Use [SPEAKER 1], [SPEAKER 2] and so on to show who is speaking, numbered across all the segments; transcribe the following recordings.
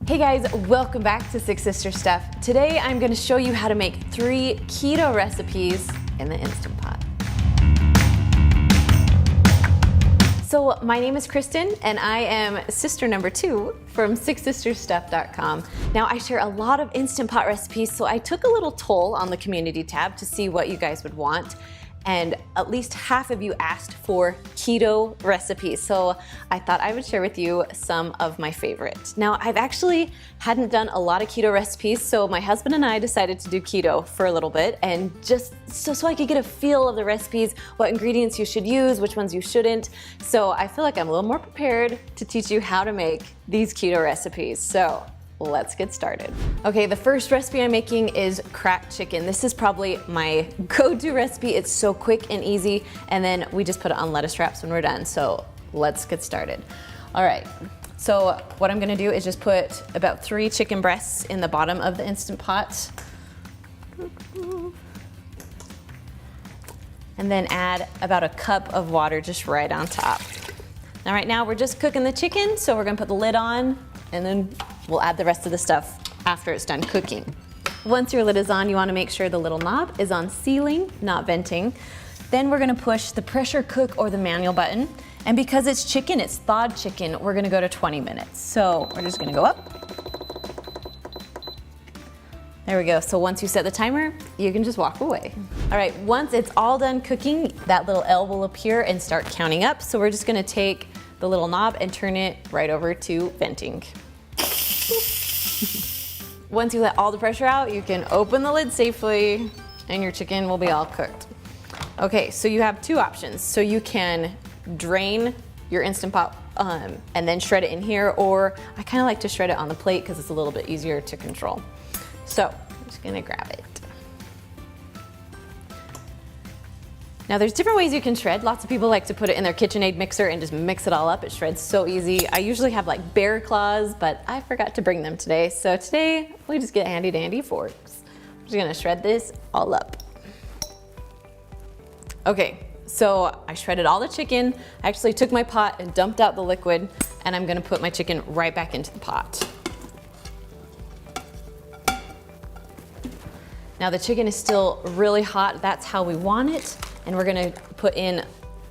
[SPEAKER 1] Hey guys, welcome back to Six Sister Stuff. Today I'm going to show you how to make 3 keto recipes in the Instant Pot. So my name is Kristen and I am sister number 2 from sixsisterstuff.com. Now I share a lot of Instant Pot recipes, so I took a little toll on the community tab to see what you guys would want. And at least half of you asked for keto recipes. So I thought I would share with you some of my favorites. Now I've actually hadn't done a lot of keto recipes, so my husband and I decided to do keto for a little bit, and just so I could get a feel of the recipes, what ingredients you should use, which ones you shouldn't. So I feel like I'm a little more prepared to teach you how to make these keto recipes. So let's get started. Okay, the first recipe I'm making is cracked chicken. This is probably my go-to recipe. It's so quick and easy, and then we just put it on lettuce wraps when we're done. So let's get started. All right, so what I'm gonna do is just put about 3 chicken breasts in the bottom of the Instant Pot. And then add about a cup of water just right on top. Now right now we're just cooking the chicken, so we're gonna put the lid on, and then we'll add the rest of the stuff after it's done cooking. Once your lid is on, you wanna make sure the little knob is on sealing, not venting. Then we're gonna push the pressure cook or the manual button. And because it's chicken, it's thawed chicken, we're gonna go to 20 minutes. So we're just gonna go up. There we go. So once you set the timer, you can just walk away. All right, once it's all done cooking, that little L will appear and start counting up. So we're just gonna take the little knob and turn it right over to venting. Once you let all the pressure out, you can open the lid safely and your chicken will be all cooked. Okay, so you have 2 options. So you can drain your Instant Pot and then shred it in here, or I kind of like to shred it on the plate because it's a little bit easier to control. So I'm just gonna grab it. Now there's different ways you can shred. Lots of people like to put it in their KitchenAid mixer and just mix it all up. It shreds so easy. I usually have like bear claws, but I forgot to bring them today. So today we just get handy dandy forks. I'm just gonna shred this all up. Okay, so I shredded all the chicken. I actually took my pot and dumped out the liquid, and I'm gonna put my chicken right back into the pot. Now the chicken is still really hot. That's how we want it. And we're gonna put in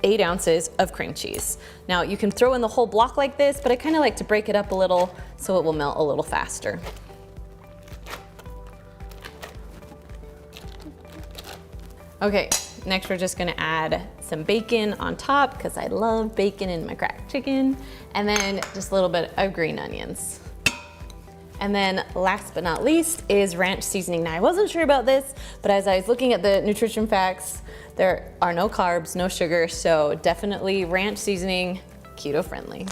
[SPEAKER 1] 8 ounces of cream cheese. Now you can throw in the whole block like this, but I kinda like to break it up a little so it will melt a little faster. Okay, next we're just gonna add some bacon on top because I love bacon in my cracked chicken. And then just a little bit of green onions. And then last but not least is ranch seasoning. Now I wasn't sure about this, but as I was looking at the nutrition facts, there are no carbs, no sugar, so definitely ranch seasoning, keto friendly.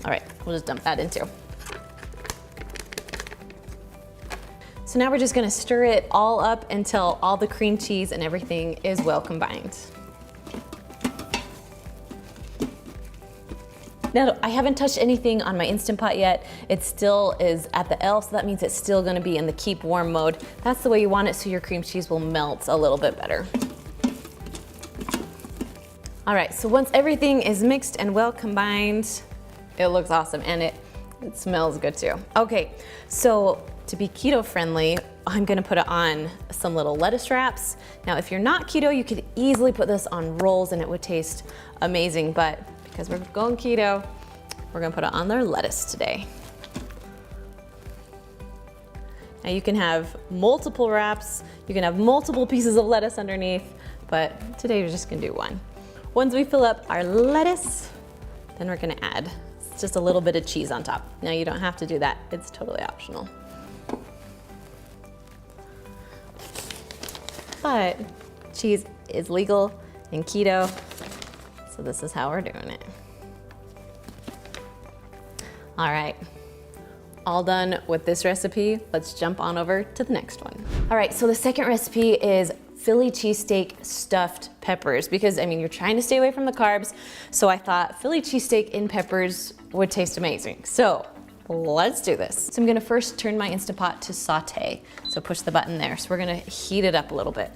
[SPEAKER 1] All right, we'll just dump that in too. So now we're just gonna stir it all up until all the cream cheese and everything is well combined. Now, I haven't touched anything on my Instant Pot yet. It still is at the L, so that means it's still gonna be in the keep warm mode. That's the way you want it, so your cream cheese will melt a little bit better. All right, so once everything is mixed and well combined, it looks awesome, and it smells good too. Okay, so to be keto friendly, I'm gonna put it on some little lettuce wraps. Now, if you're not keto, you could easily put this on rolls and it would taste amazing, but because we're going keto, we're gonna put it on their lettuce today. Now you can have multiple wraps, you can have multiple pieces of lettuce underneath, but today we're just gonna do one. Once we fill up our lettuce, then we're gonna add just a little bit of cheese on top. Now you don't have to do that, it's totally optional. But cheese is legal in keto, so this is how we're doing it. All right, all done with this recipe. Let's jump on over to the next one. All right, so the second recipe is Philly cheesesteak stuffed peppers, because I mean, you're trying to stay away from the carbs. So I thought Philly cheesesteak in peppers would taste amazing. So let's do this. So I'm gonna first turn my Instant Pot to saute. So push the button there. So we're gonna heat it up a little bit.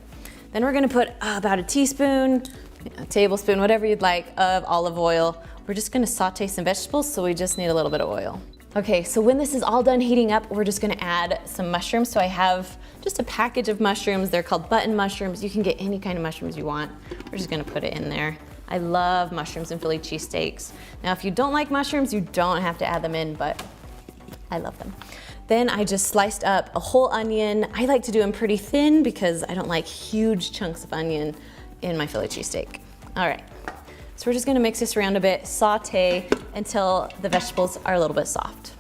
[SPEAKER 1] Then we're gonna put about a teaspoon a tablespoon, whatever you'd like, of olive oil. We're just gonna saute some vegetables, so we just need a little bit of oil. Okay, so when this is all done heating up, we're just gonna add some mushrooms. So I have just a package of mushrooms. They're called button mushrooms. You can get any kind of mushrooms you want. We're just gonna put it in there. I love mushrooms in Philly cheesesteaks. Now, if you don't like mushrooms, you don't have to add them in, but I love them. Then I just sliced up a whole onion. I like to do them pretty thin because I don't like huge chunks of onion in my Philly cheesesteak. All right, so we're just gonna mix this around a bit, saute until the vegetables are a little bit soft.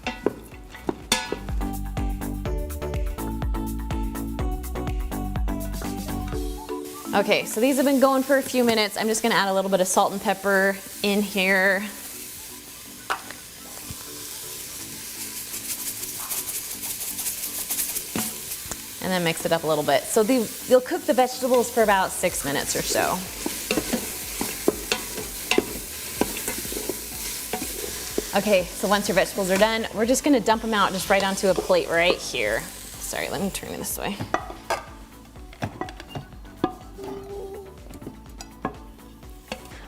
[SPEAKER 1] Okay, so these have been going for a few minutes. I'm just gonna add a little bit of salt and pepper in here. And then mix it up a little bit. So you'll cook the vegetables for about 6 minutes or so. Okay, so once your vegetables are done, we're just gonna dump them out just right onto a plate right here. Sorry, let me turn it this way.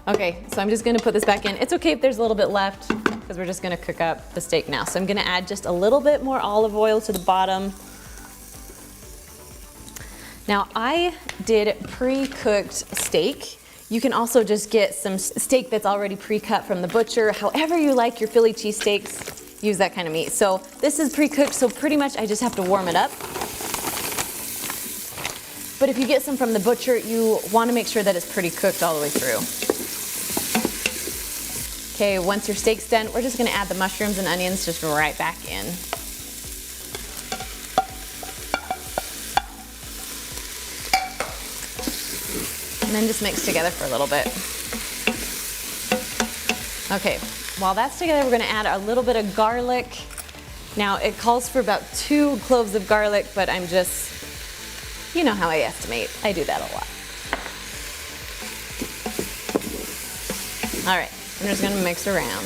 [SPEAKER 1] Okay, so I'm just gonna put this back in. It's okay if there's a little bit left because we're just gonna cook up the steak now. So I'm gonna add just a little bit more olive oil to the bottom. Now I did pre-cooked steak. You can also just get some steak that's already pre-cut from the butcher. However you like your Philly cheesesteaks, use that kind of meat. So this is pre-cooked, so pretty much I just have to warm it up. But if you get some from the butcher, you wanna make sure that it's pretty cooked all the way through. Okay, once your steak's done, we're just gonna add the mushrooms and onions just right back in. And then just mix together for a little bit. Okay, while that's together, we're gonna add a little bit of garlic. Now, it calls for about 2 cloves of garlic, but I'm just, you know how I estimate. I do that a lot. All right, I'm just gonna mix around.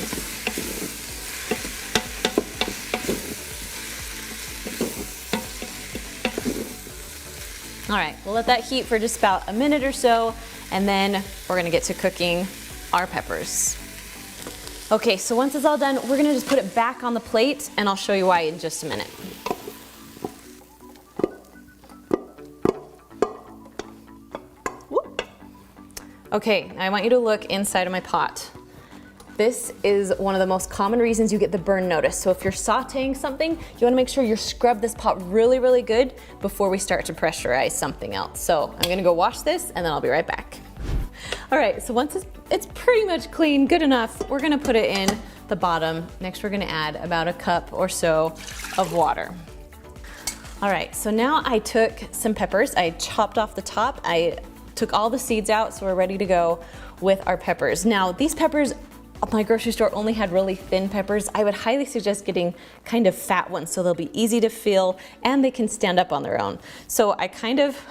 [SPEAKER 1] All right, we'll let that heat for just about a minute or so, and then we're gonna get to cooking our peppers. Okay, so once it's all done, we're gonna just put it back on the plate, and I'll show you why in just a minute. Whoop. Okay, I want you to look inside of my pot. This is one of the most common reasons you get the burn notice. So if you're sauteing something, you wanna make sure you scrub this pot really, really good before we start to pressurize something else. So I'm gonna go wash this and then I'll be right back. All right, so once it's pretty much clean, good enough, we're gonna put it in the bottom. Next, we're gonna add about a cup or so of water. All right, so now I took some peppers, I chopped off the top, I took all the seeds out, so we're ready to go with our peppers. Now, these peppers, my grocery store only had really thin peppers. I would highly suggest getting kind of fat ones so they'll be easy to feel and they can stand up on their own. So I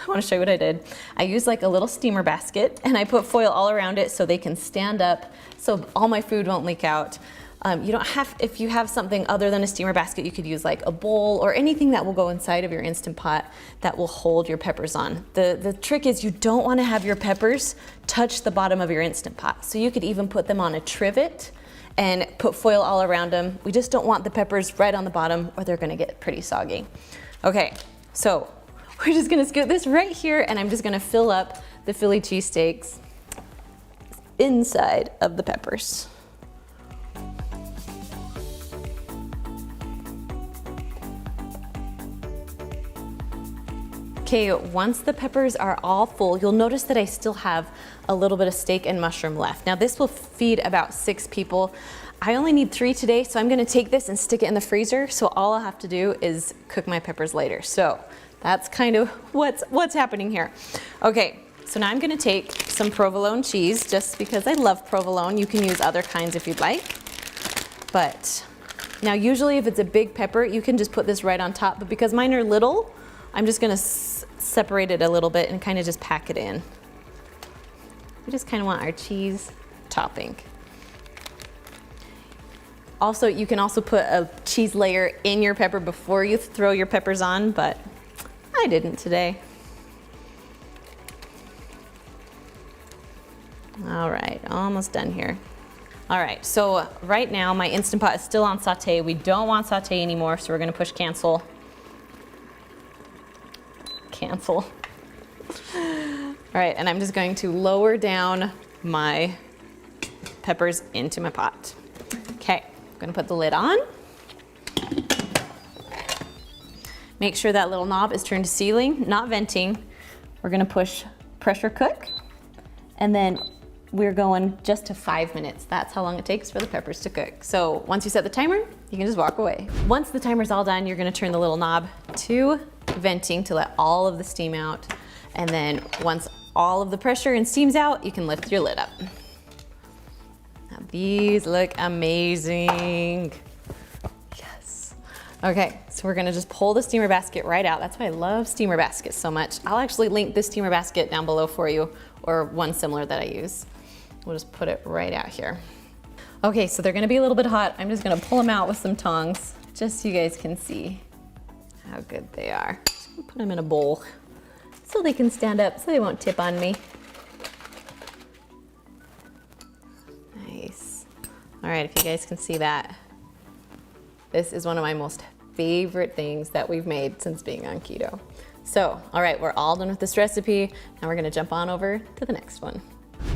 [SPEAKER 1] wanna show you what I did. I used like a little steamer basket and I put foil all around it so they can stand up so all my food won't leak out. You don't have, if you have something other than a steamer basket, you could use like a bowl or anything that will go inside of your Instant Pot that will hold your peppers on. The trick is you don't want to have your peppers touch the bottom of your Instant Pot. So you could even put them on a trivet and put foil all around them. We just don't want the peppers right on the bottom or they're gonna get pretty soggy. Okay, so we're just gonna scoot this right here and I'm just gonna fill up the Philly cheesesteaks inside of the peppers. Okay, once the peppers are all full, you'll notice that I still have a little bit of steak and mushroom left. Now this will feed about 6 people. I only need 3 today, so I'm gonna take this and stick it in the freezer, so all I'll have to do is cook my peppers later. So that's kind of what's happening here. Okay, so now I'm gonna take some provolone cheese, just because I love provolone. You can use other kinds if you'd like. But now usually if it's a big pepper, you can just put this right on top, but because mine are little, I'm just gonna separate it a little bit and kind of just pack it in. We just kind of want our cheese topping. Also, you can also put a cheese layer in your pepper before you throw your peppers on, but I didn't today. All right, almost done here. All right, so right now my Instant Pot is still on saute. We don't want saute anymore, so we're gonna push cancel. Cancel. All right, and I'm just going to lower down my peppers into my pot. Okay, I'm gonna put the lid on. Make sure that little knob is turned to sealing, not venting. We're gonna push pressure cook, and then we're going just to 5 minutes. That's how long it takes for the peppers to cook. So once you set the timer, you can just walk away. Once the timer's all done, you're gonna turn the little knob to venting to let all of the steam out. And then once all of the pressure and steam's out, you can lift your lid up. Now these look amazing. Yes. Okay, so we're gonna just pull the steamer basket right out. That's why I love steamer baskets so much. I'll actually link this steamer basket down below for you, or one similar that I use. We'll just put it right out here. Okay, so they're gonna be a little bit hot. I'm just gonna pull them out with some tongs, just so you guys can see how good they are. Just gonna put them in a bowl so they can stand up, so they won't tip on me. Nice. All right, if you guys can see that, this is one of my most favorite things that we've made since being on keto. So, all right, we're all done with this recipe. Now we're gonna jump on over to the next one.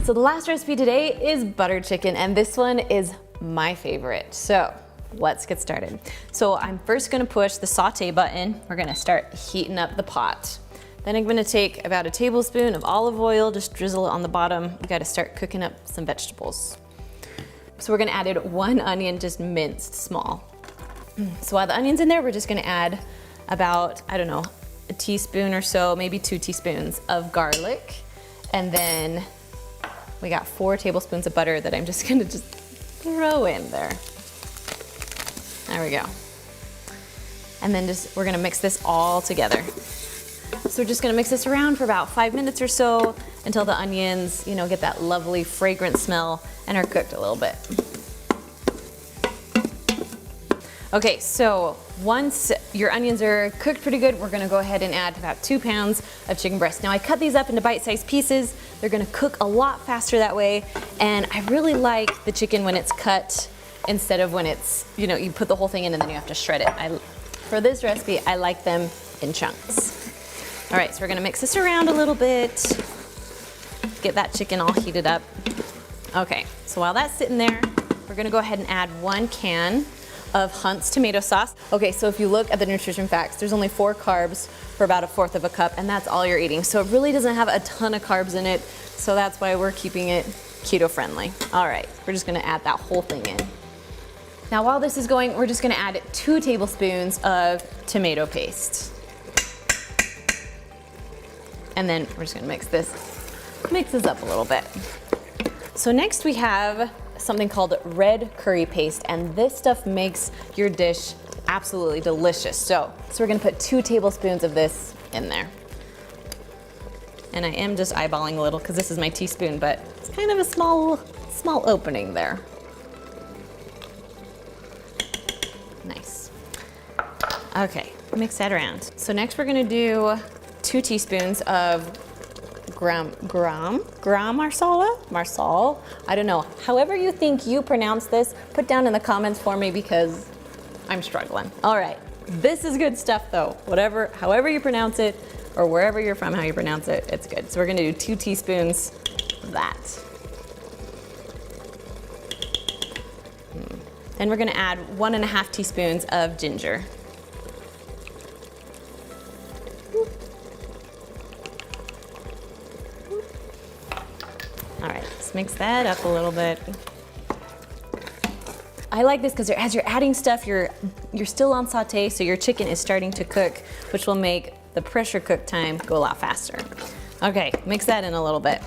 [SPEAKER 1] So the last recipe today is butter chicken, and this one is my favorite. So let's get started. So I'm first gonna push the saute button. We're gonna start heating up the pot. Then I'm gonna take about a tablespoon of olive oil, just drizzle it on the bottom. We gotta start cooking up some vegetables. So we're gonna add in 1 onion, just minced small. So while the onion's in there, we're just gonna add about, I don't know, a teaspoon or so, maybe 2 teaspoons of garlic. And then we got 4 tablespoons of butter that I'm just gonna throw in there. There we go. And then we're gonna mix this all together. So we're just gonna mix this around for about 5 minutes or so until the onions, get that lovely fragrant smell and are cooked a little bit. Okay, so once your onions are cooked pretty good, we're gonna go ahead and add about 2 pounds of chicken breast. Now I cut these up into bite-sized pieces. They're gonna cook a lot faster that way. And I really like the chicken when it's cut instead of when it's, you put the whole thing in and then you have to shred it. For this recipe, I like them in chunks. All right, so we're gonna mix this around a little bit, get that chicken all heated up. Okay, so while that's sitting there, we're gonna go ahead and add 1 can of Hunt's tomato sauce. Okay, so if you look at the nutrition facts, there's only 4 carbs for about 1/4 of a cup, and that's all you're eating. So it really doesn't have a ton of carbs in it, so that's why we're keeping it keto friendly. All right, we're just gonna add that whole thing in. Now while this is going, we're just gonna add 2 tablespoons of tomato paste. And then we're just gonna mix this up a little bit. So next we have something called red curry paste, and this stuff makes your dish absolutely delicious. So we're gonna put 2 tablespoons of this in there. And I am just eyeballing a little because this is my teaspoon, but it's kind of a small opening there. Nice. Okay, mix that around. So next we're gonna do 2 teaspoons of marsala, I don't know. However you think you pronounce this, put down in the comments for me because I'm struggling. All right, this is good stuff though. However you pronounce it, or wherever you're from, how you pronounce it, it's good. So we're gonna do 2 teaspoons of that. Then we're gonna add 1.5 teaspoons of ginger. All right, let's mix that up a little bit. I like this because as you're adding stuff, you're still on saute, so your chicken is starting to cook, which will make the pressure cook time go a lot faster. Okay, mix that in a little bit.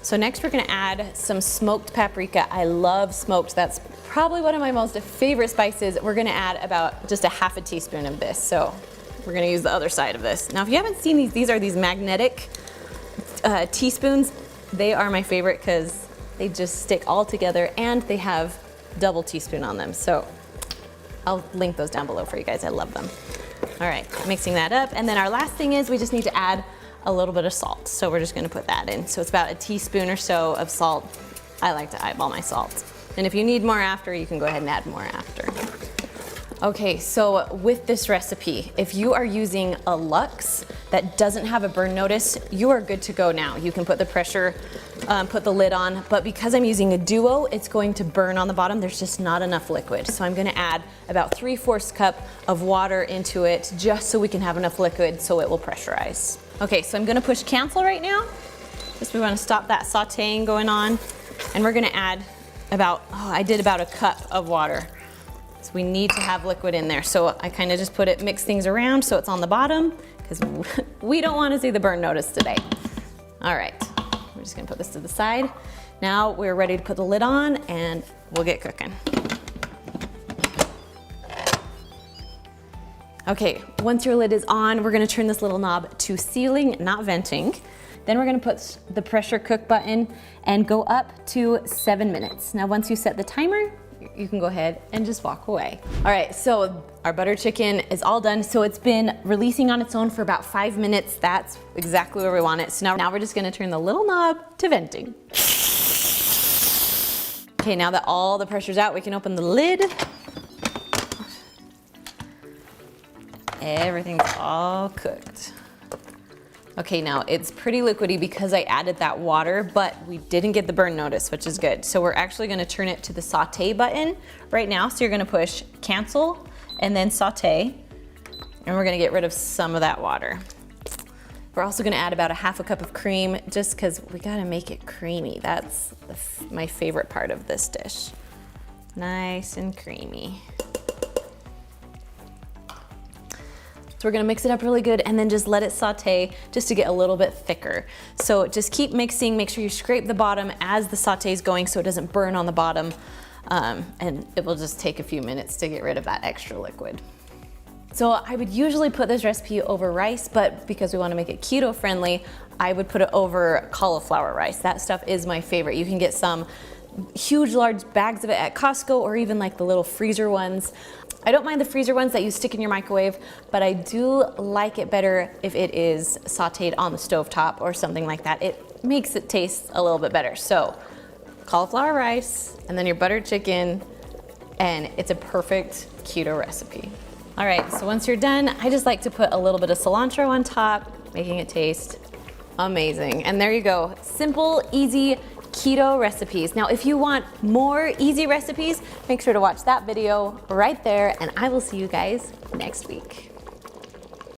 [SPEAKER 1] So next we're gonna add some smoked paprika. I love smoked. That's probably one of my most favorite spices. We're gonna add about just 1/2 teaspoon of this. So we're gonna use the other side of this. Now if you haven't seen these are these magnetic teaspoons. They are my favorite because they just stick all together and they have double teaspoon on them. So I'll link those down below for you guys. I love them. All right, mixing that up. And then our last thing is we just need to add a little bit of salt. So we're just gonna put that in. So it's about a teaspoon or so of salt. I like to eyeball my salt. And if you need more after, you can go ahead and add more after. Okay, so with this recipe, if you are using a Luxe that doesn't have a burn notice, you are good to go now. You can put the pressure, put the lid on, but because I'm using a Duo, it's going to burn on the bottom. There's just not enough liquid. So I'm gonna add about 3/4 cup of water into it just so we can have enough liquid so it will pressurize. Okay, so I'm gonna push cancel right now. Just we wanna stop that sauteing going on. And we're gonna add about, I did about a cup of water. So we need to have liquid in there. So I kind of just mix things around so it's on the bottom because we don't want to see the burn notice today. All right, we're just gonna put this to the side. Now we're ready to put the lid on and we'll get cooking. Okay, once your lid is on, we're gonna turn this little knob to sealing, not venting. Then we're gonna put the pressure cook button and go up to 7 minutes. Now once you set the timer, you can go ahead and just walk away. All right, so our butter chicken is all done. So it's been releasing on its own for about 5 minutes. That's exactly where we want it. So now we're just gonna turn the little knob to venting. Okay, now that all the pressure's out, we can open the lid. Everything's all cooked. Okay, now it's pretty liquidy because I added that water, but we didn't get the burn notice, which is good. So we're actually gonna turn it to the saute button right now. So you're gonna push cancel and then saute, and we're gonna get rid of some of that water. We're also gonna add about a 1/2 cup of cream just because we gotta make it creamy. That's my favorite part of this dish. Nice and creamy. So we're gonna mix it up really good and then just let it saute just to get a little bit thicker. So just keep mixing, make sure you scrape the bottom as the saute is going so it doesn't burn on the bottom. And it will just take a few minutes to get rid of that extra liquid. So I would usually put this recipe over rice, but because we wanna make it keto friendly, I would put it over cauliflower rice. That stuff is my favorite. You can get some huge, large bags of it at Costco or even like the little freezer ones. I don't mind the freezer ones that you stick in your microwave, but I do like it better if it is sauteed on the stovetop or something like that. It makes it taste a little bit better. So cauliflower rice and then your buttered chicken, and it's a perfect keto recipe. All right, so once you're done, I just like to put a little bit of cilantro on top, making it taste amazing. And there you go, simple, easy keto recipes. Now, if you want more easy recipes, make sure to watch that video right there, and I will see you guys next week.